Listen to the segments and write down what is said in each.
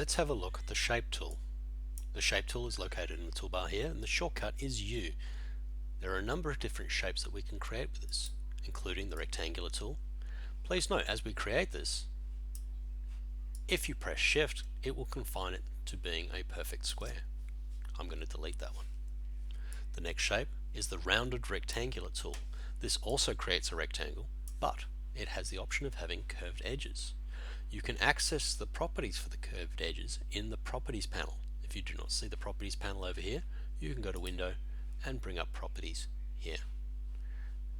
Let's have a look at the Shape tool. The Shape tool is located in the toolbar here, and the shortcut is U. There are a number of different shapes that we can create with this, including the rectangular tool. Please note, as we create this, if you press Shift, it will confine it to being a perfect square. I'm going to delete that one. The next shape is the rounded rectangular tool. This also creates a rectangle, but it has the option of having curved edges. You can access the properties for the curved edges in the Properties panel. If you do not see the Properties panel over here, you can go to Window and bring up Properties here.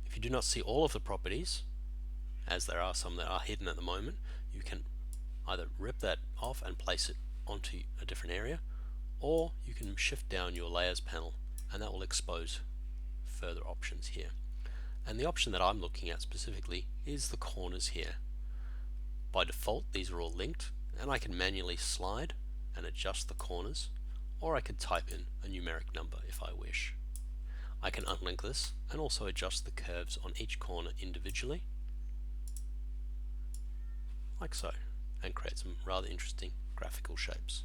If you do not see all of the properties, as there are some that are hidden at the moment, you can either rip that off and place it onto a different area, or you can shift down your Layers panel and that will expose further options here. And the option that I'm looking at specifically is the corners here. By default, these are all linked, and I can manually slide and adjust the corners, or I could type in a numeric number if I wish. I can unlink this and also adjust the curves on each corner individually, like so, and create some rather interesting graphical shapes.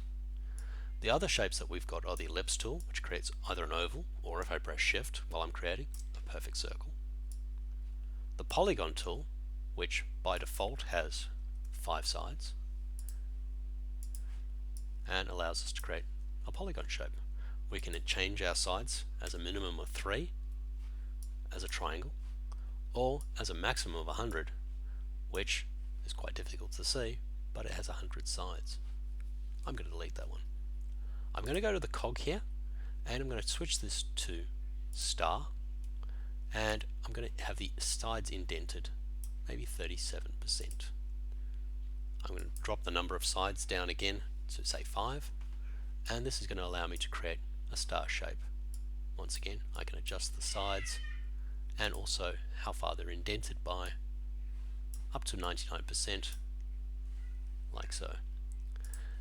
The other shapes that we've got are the Ellipse tool, which creates either an oval, or if I press Shift while I'm creating, a perfect circle. The Polygon tool, which by default has 5 sides and allows us to create a polygon shape. We can change our sides as a minimum of 3 as a triangle, or as a maximum of 100, which is quite difficult to see, but it has 100 sides. I'm going to delete that one. I'm going to go to the cog here, and I'm going to switch this to star, and I'm going to have the sides indented, maybe 37%. I'm going to drop the number of sides down again to say 5, and this is going to allow me to create a star shape. Once again, I can adjust the sides and also how far they're indented by, up to 99%, like so.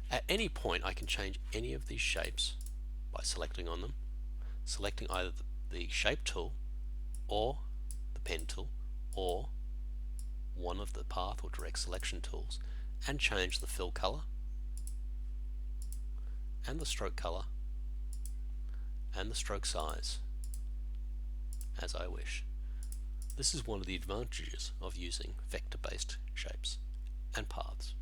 At any point I can change any of these shapes by selecting on them, selecting either the Shape tool or the Pen tool or one of the Path or Direct Selection tools, and change the fill color and the stroke color and the stroke size as I wish. This is one of the advantages of using vector-based shapes and paths.